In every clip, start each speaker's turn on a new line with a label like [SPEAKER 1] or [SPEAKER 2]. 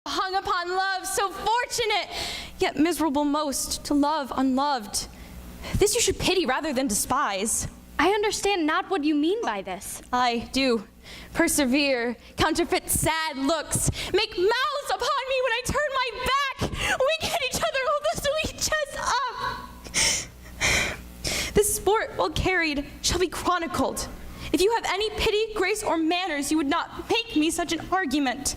[SPEAKER 1] hung upon love, so fortunate, yet miserable most, to love unloved. This you should pity rather than despise.
[SPEAKER 2] I understand not what you mean by this.
[SPEAKER 1] I do. Persevere, counterfeit sad looks, make mouths upon me when I turn my back, wink at each other, hold the sweet chest up. This sport, well carried, shall be chronicled. If you have any pity, grace, or manners, you would not make me such an argument.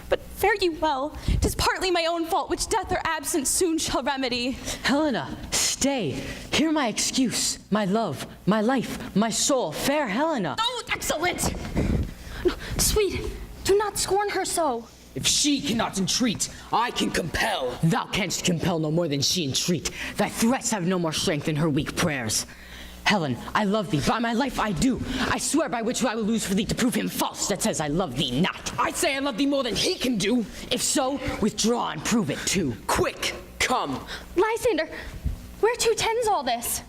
[SPEAKER 1] But fare you well, 'tis partly my own fault, which death or absence soon shall remedy.
[SPEAKER 3] Helena, stay. Hear my excuse, my love, my life, my soul, fair Helena.
[SPEAKER 1] Oh, excellent!
[SPEAKER 2] Sweet, do not scorn her so.
[SPEAKER 4] If she cannot entreat, I can compel.
[SPEAKER 3] Thou canst compel no more than she entreat. Thy threats have no more strength than her weak prayers. Helen, I love thee, by my life I do. I swear by which I will lose for thee to prove him false that says I love thee not.
[SPEAKER 4] I say I love thee more than he can do.
[SPEAKER 3] If so, withdraw and prove it too.
[SPEAKER 4] Quick, come.
[SPEAKER 2] Lysander, where to tends all this?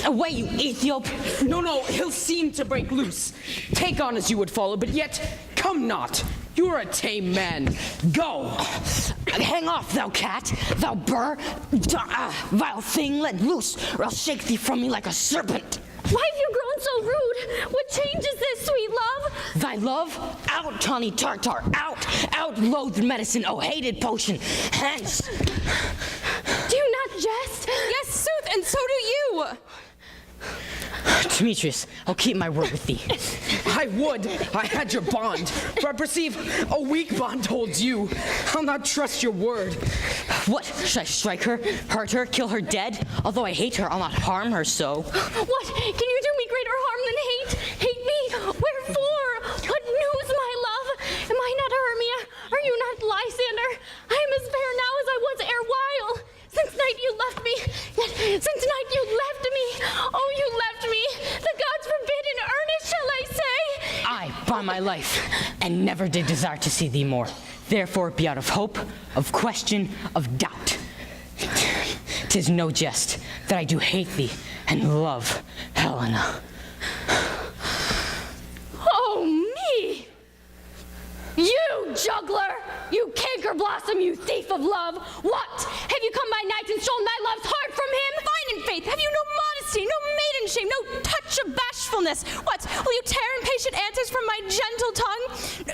[SPEAKER 3] Away, you Ethiop!
[SPEAKER 4] No, he'll seem to break loose. Take on as you would follow, but yet come not. You are a tame man. Go.
[SPEAKER 3] Hang off, thou cat, thou burr, vile thing, let loose, or I'll shake thee from me like a serpent.
[SPEAKER 2] Why have you grown so rude? What change is this, sweet love?
[SPEAKER 3] Thy love? Out, tawny tartar, out, loathed medicine, oh hated potion, hence.
[SPEAKER 2] Do you not jest?
[SPEAKER 1] Yes, sooth, and so do you.
[SPEAKER 3] Demetrius, I'll keep my word with thee.
[SPEAKER 4] I would. I had your bond. For I perceive a weak bond holds you. I'll not trust your word.
[SPEAKER 3] What? Should I strike her, hurt her, kill her dead? Although I hate her, I'll not harm her so.
[SPEAKER 2] What? Can you do me greater harm than hate? Hate me? Wherefore? What news, my love? Am I not Hermia? Are you not Lysander? I am as fair now as I was erewhile. Since night you left me, yet since night you left me. Oh, you left me. The gods forbid in earnest, shall I say?
[SPEAKER 3] I, by my life, and never did desire to see thee more. Therefore be out of hope, of question, of doubt. 'Tis no jest that I do hate thee and love Helena.
[SPEAKER 2] Oh, me! You juggler! You canker blossom, you thief of love! What? Have you come by night and stolen my love's heart from him?
[SPEAKER 1] Fine in faith, have you no modesty, no maiden shame, no touch of bashfulness? What, will you tear impatient answers from my gentle tongue?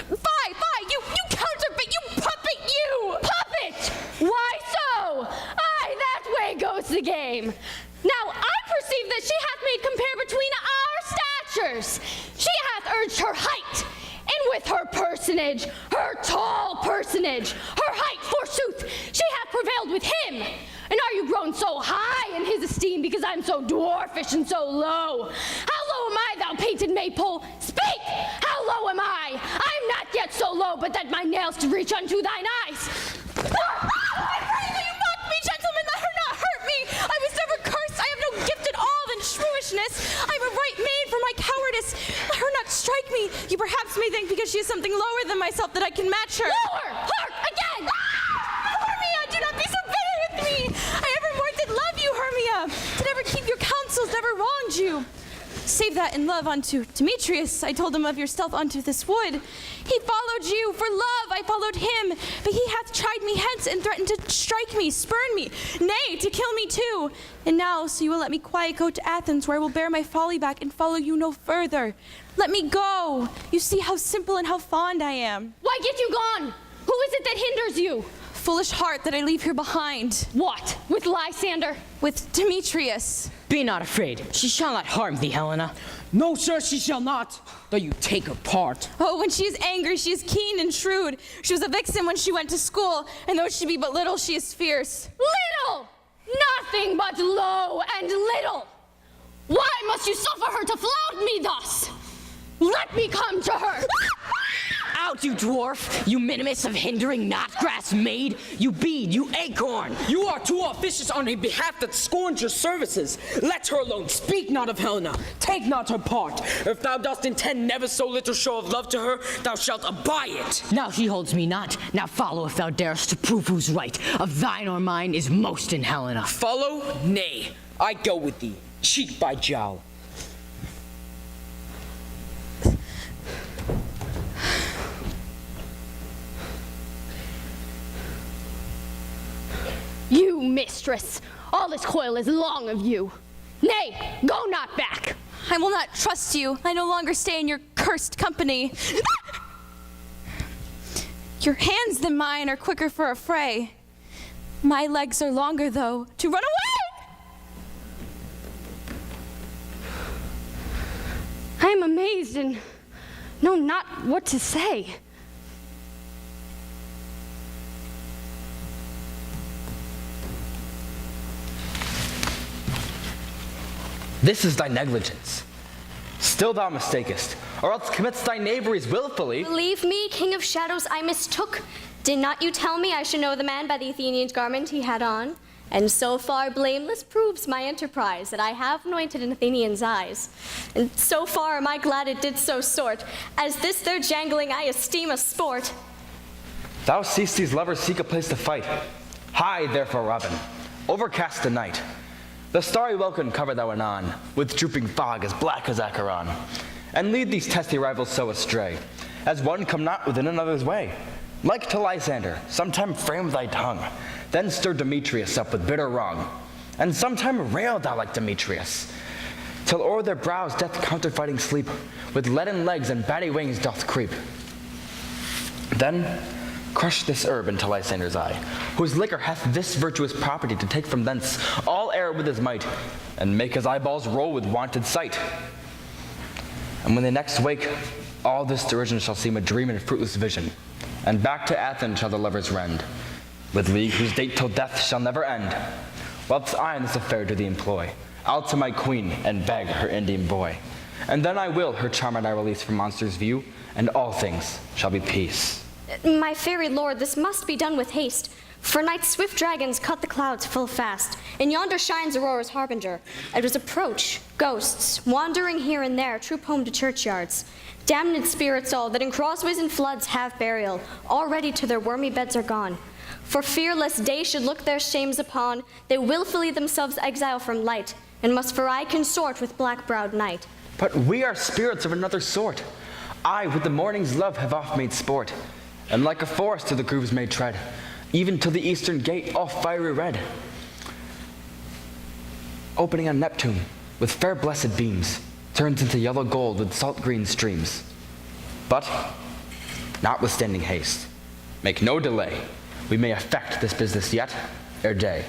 [SPEAKER 1] Fie, you counterfeit, you puppet, you!
[SPEAKER 2] Puppet! Why so? Aye, that way goes the game. Now I perceive that she hath made compare between our statures. She hath urged her height, and with her personage, her tall personage, her height, forsooth, she hath prevailed with him. And are you grown so high in his esteem because I'm so dwarfish and so low? How low am I, thou painted maypole? Speak! How low am I? I am not yet so low, but that my nails to reach unto thine eyes.
[SPEAKER 1] I pray that you mock me, gentlemen, let her not hurt me. I was never cursed, I have no gift at all than shrewishness. I'm a right maid for my cowardice. Let her not strike me. You perhaps may think because she is something lower than myself that I can match her.
[SPEAKER 2] Lower! Hark! Again!
[SPEAKER 1] Hermia, do not be so bitter with me. I evermore did love you, Hermia. Did ever keep your counsels, never wronged you. Save that in love unto Demetrius. I told him of your stealth unto this wood. He followed you for love. I followed him. But he hath chid me hence and threatened to strike me, spurn me, nay, to kill me too. And now, so you will let me quiet go to Athens, where I will bear my folly back and follow you no further. Let me go. You see how simple and how fond I am.
[SPEAKER 2] Why get you gone? Who is it that hinders you?
[SPEAKER 1] Foolish heart that I leave here behind.
[SPEAKER 2] What? With Lysander?
[SPEAKER 1] With Demetrius.
[SPEAKER 3] Be not afraid, she shall not harm thee, Helena.
[SPEAKER 4] No, sir, she shall not, though you take her part.
[SPEAKER 1] Oh, when she is angry, she is keen and shrewd. She was a vixen when she went to school, and though she be but little, she is fierce.
[SPEAKER 2] Little! Nothing but low and little! Why must you suffer her to flout me thus? Let me come to her!
[SPEAKER 3] Out, you dwarf, you minimus of hindering not grass maid, you bead, you acorn.
[SPEAKER 4] You are too officious on a behalf that scorns your services. Let her alone. Speak not of Helena. Take not her part. If thou dost intend never so little show of love to her, thou shalt abide it.
[SPEAKER 3] Now she holds me not. Now follow if thou darest to prove who's right. Of thine or mine is most in Helena.
[SPEAKER 4] Follow? Nay. I go with thee, cheek by jowl.
[SPEAKER 2] mistress. All this coil is long of you. Nay, go not back.
[SPEAKER 1] I will not trust you. I no longer stay in your cursed company. Your hands than mine are quicker for a fray. My legs are longer, though, to run away!
[SPEAKER 2] I am amazed and know not what to say.
[SPEAKER 5] This is thy negligence. Still thou mistakest, or else commits thy knaveries willfully.
[SPEAKER 2] Believe me, King of Shadows, I mistook. Did not you tell me I should know the man by the Athenian's garment he had on? And so far blameless proves my enterprise, that I have anointed an Athenian's eyes. And so far am I glad it did so sort, as this their jangling I esteem a sport.
[SPEAKER 5] Thou seest these lovers seek a place to fight. Hide therefore, Robin, overcast the night. The starry welkin cover thou anon, with drooping fog as black as Acheron. And lead these testy rivals so astray, as one come not within another's way. Like to Lysander, sometime frame thy tongue, then stir Demetrius up with bitter wrong. And sometime rail thou like Demetrius, till o'er their brows death counterfeiting sleep, with leaden legs and batty wings doth creep. Then crush this herb into Lysander's eye, whose liquor hath this virtuous property to take from thence all air with his might, and make his eyeballs roll with wonted sight. And when they next wake, all this derision shall seem a dream and fruitless vision, and back to Athens shall the lovers rend, with league whose date till death shall never end. Whilst I in this affair do thee employ, I'll to my queen and beg her Indian boy, and then I will her charm and I release from monsters' view, and all things shall be peace.
[SPEAKER 2] My fairy lord, this must be done with haste. For night's swift dragons cut the clouds full fast, and yonder shines Aurora's harbinger. At his approach, ghosts, wandering here and there, troop home to churchyards. Damned spirits all, that in crossways and floods have burial, already to their wormy beds are gone. For fear lest day should look their shames upon, they willfully themselves exile from light, and must for aye consort with black-browed night.
[SPEAKER 5] But we are spirits of another sort. I with the morning's love have oft made sport, and like a forest to the grooves may tread, even to the eastern gate all fiery red, opening on Neptune with fair blessed beams, turns into yellow gold with salt green streams. But, notwithstanding haste, make no delay, we may effect this business yet, ere day.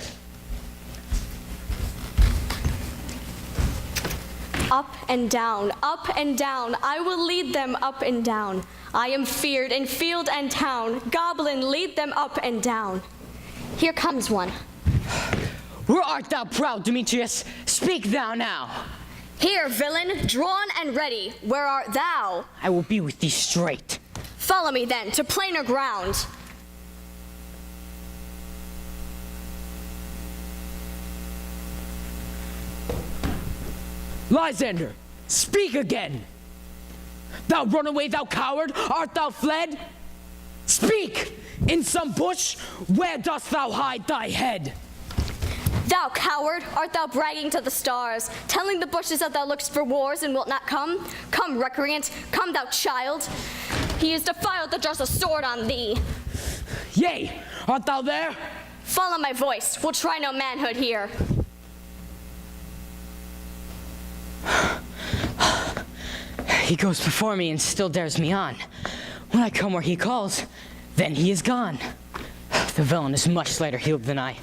[SPEAKER 2] Up and down, I will lead them up and down. I am feared in field and town. Goblin, lead them up and down. Here comes one.
[SPEAKER 3] Where art thou, proud Demetrius? Speak thou now.
[SPEAKER 2] Here, villain, drawn and ready. Where art thou?
[SPEAKER 3] I will be with thee straight.
[SPEAKER 2] Follow me then to plainer ground.
[SPEAKER 4] Lysander, speak again. Thou runaway, thou coward, art thou fled? Speak! In some bush, where dost thou hide thy head?
[SPEAKER 2] Thou coward, art thou bragging to the stars, telling the bushes that thou look'st for wars and wilt not come? Come, recreant, come, thou child. He is defiled that draws a sword on thee.
[SPEAKER 4] Yea, art thou there?
[SPEAKER 2] Follow my voice, we'll try no manhood here.
[SPEAKER 3] He goes before me and still dares me on. When I come where he calls, then he is gone. The villain is much lighter heeled than I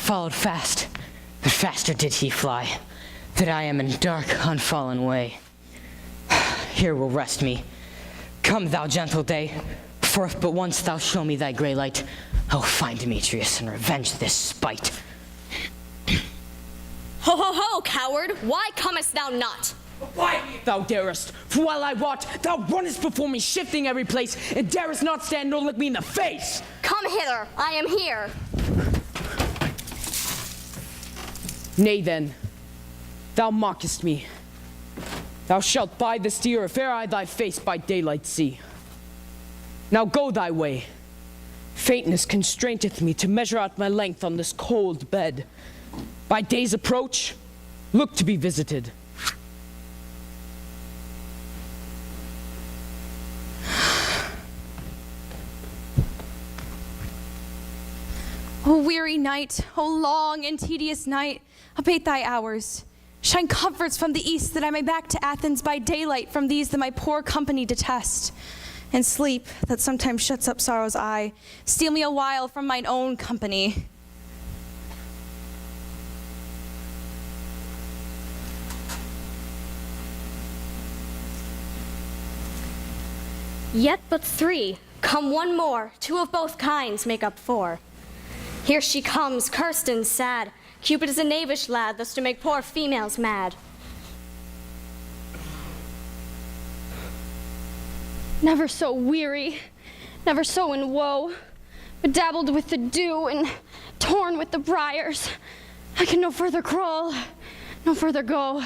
[SPEAKER 3] followed fast, but faster did he fly, that I am in dark, unfallen way. Here will rest me. Come, thou gentle day, for if but once thou show me thy grey light, I'll find Demetrius and revenge this spite.
[SPEAKER 2] Ho, ho, ho, coward, why comest thou not?
[SPEAKER 4] Why thou darest? For while I wot, thou runnest before me, shifting every place, and darest not stand nor look me in the face.
[SPEAKER 2] Come hither, I am here.
[SPEAKER 4] Nay then, thou mockest me. Thou shalt buy this dear if e'er I thy face by daylight see. Now go thy way. Faintness constraineth me to measure out my length on this cold bed. By day's approach, look to be visited.
[SPEAKER 1] O weary night, O long and tedious night, abate thy hours. Shine comforts from the east, that I may back to Athens by daylight from these that my poor company detest. And sleep, that sometimes shuts up sorrow's eye, steal me a while from mine own company.
[SPEAKER 2] Yet but three, come one more, two of both kinds make up four. Here she comes, cursed and sad. Cupid is a knavish lad, thus to make poor females mad. Never so weary, never so in woe, bedabbled with the dew and torn with the briars. I can no further crawl, no further go.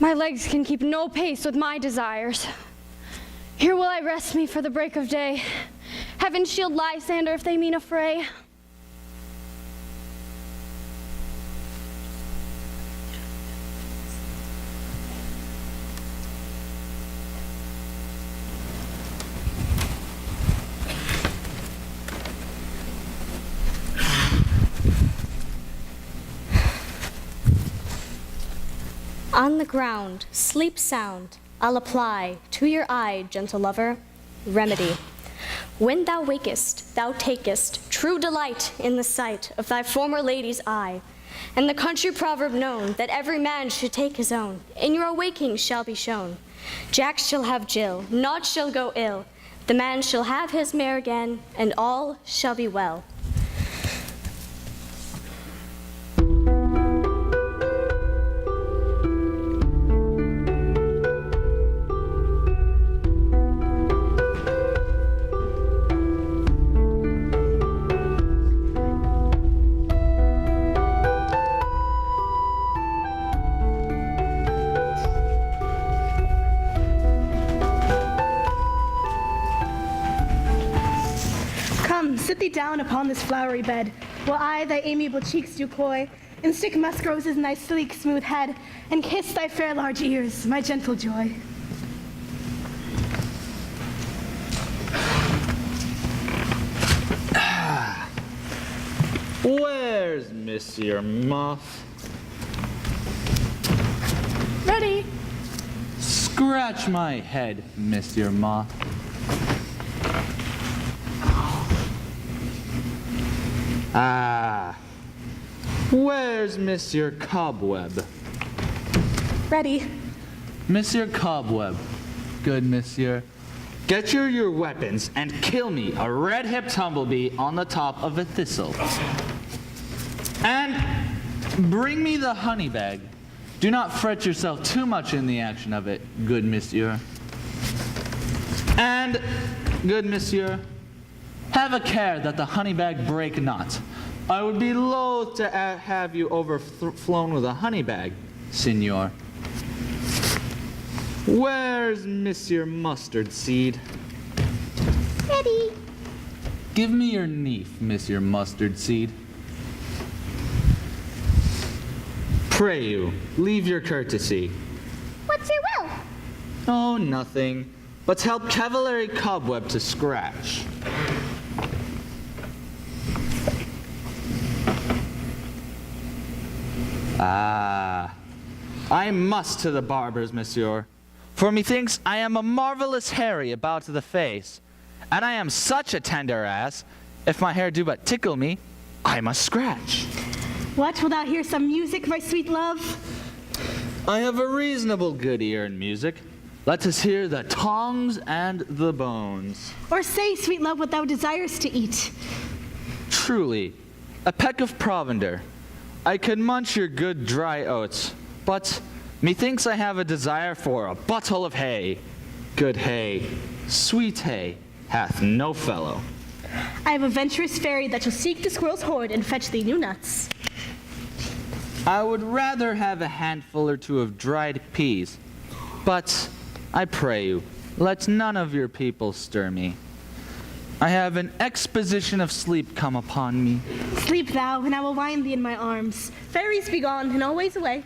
[SPEAKER 2] My legs can keep no pace with my desires. Here will I rest me for the break of day. Heaven shield Lysander if they mean a fray. On the ground, sleep sound, I'll apply to your eye, gentle lover, remedy. When thou wakest, thou takest true delight in the sight of thy former lady's eye, and the country proverb known that every man should take his own, in your awaking shall be shown. Jack shall have Jill, naught shall go ill, the man shall have his mare again, and all shall be well.
[SPEAKER 6] Sit thee down upon this flowery bed, while I thy amiable cheeks do coy, and stick musk roses in thy sleek, smooth head, and kiss thy fair large ears, my gentle joy.
[SPEAKER 7] Where's Monsieur Moth?
[SPEAKER 6] Ready?
[SPEAKER 7] Scratch my head, Monsieur Moth. Where's Monsieur Cobweb?
[SPEAKER 6] Ready.
[SPEAKER 7] Monsieur Cobweb. Good, Monsieur. Get your weapons and kill me a red-hipped humblebee on the top of a thistle. And bring me the honey bag. Do not fret yourself too much in the action of it, good Monsieur. And, good Monsieur, have a care that the honey bag break not. I would be loath to have you overflown with a honey bag, Signor. Where's Monsieur Mustard Seed?
[SPEAKER 2] Ready.
[SPEAKER 7] Give me your neef, Monsieur Mustard Seed. Pray you, leave your courtesy.
[SPEAKER 2] What's your will?
[SPEAKER 7] Oh, nothing. But help Cavalier Cobweb to scratch. I must to the barber's, Monsieur. For methinks I am a marvelous hairy about the face, and I am such a tender ass, if my hair do but tickle me, I must scratch.
[SPEAKER 6] What, wilt thou hear some music, my sweet love?
[SPEAKER 7] I have a reasonable good ear in music. Let us hear the tongs and the bones.
[SPEAKER 6] Or say, sweet love, what thou desirest to eat.
[SPEAKER 7] Truly, a peck of provender. I could munch your good dry oats, but methinks I have a desire for a buttle of hay. Good hay, sweet hay, hath no fellow.
[SPEAKER 6] I have a venturous fairy that shall seek the squirrel's hoard and fetch thee new nuts.
[SPEAKER 7] I would rather have a handful or two of dried peas, but I pray you, let none of your people stir me. I have an exposition of sleep come upon me.
[SPEAKER 6] Sleep thou, and I will wind thee in my arms. Fairies be gone, and always away.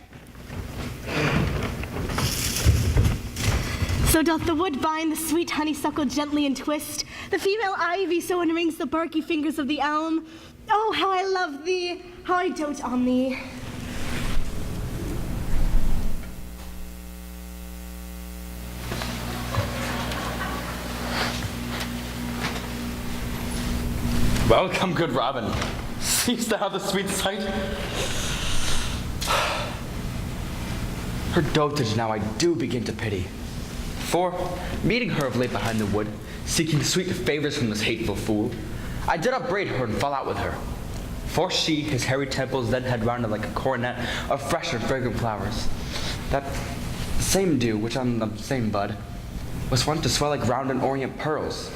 [SPEAKER 6] So doth the wood bind the sweet honeysuckle gently and twist, the female ivy so enrings the barky fingers of the elm. Oh, how I love thee, how I dote on thee.
[SPEAKER 5] Welcome, good Robin. Seest thou the sweet sight? Her dotage now I do begin to pity. For, meeting her of late behind the wood, seeking sweet favors from this hateful fool, I did upbraid her and fall out with her. For she, his hairy temples then had rounded like a coronet of fresh and fragrant flowers. That same dew, which on the same bud, was wont to swell like round and orient pearls,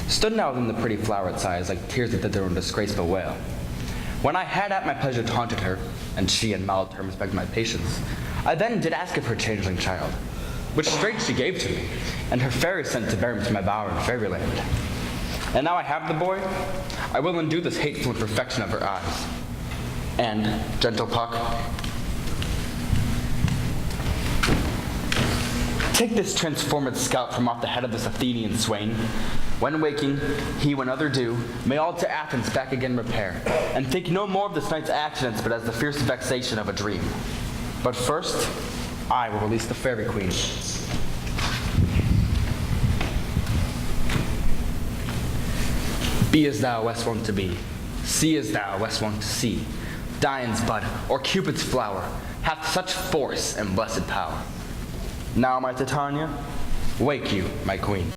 [SPEAKER 5] stood now within the pretty floweret's eyes like tears that did their own disgrace bewail. When I had at my pleasure taunted her, and she in mild terms begged my patience, I then did ask of her changeling child, which straight she gave to me, and her fairy sent to bear him to my bower in fairyland. And now I have the boy, I will undo this hateful imperfection of her eyes. And, gentle Puck, take this transformed scalp from off the head of this Athenian swain. When waking, he, when other do, may all to Athens back again repair, and think no more of this night's accidents, but as the fierce vexation of a dream. But first, I will release the fairy queen. Be as thou west wont to be, see as thou west wont to see. Dian's bud, or Cupid's flower, hath such force and blessed power. Now, my Titania, wake you, my queen.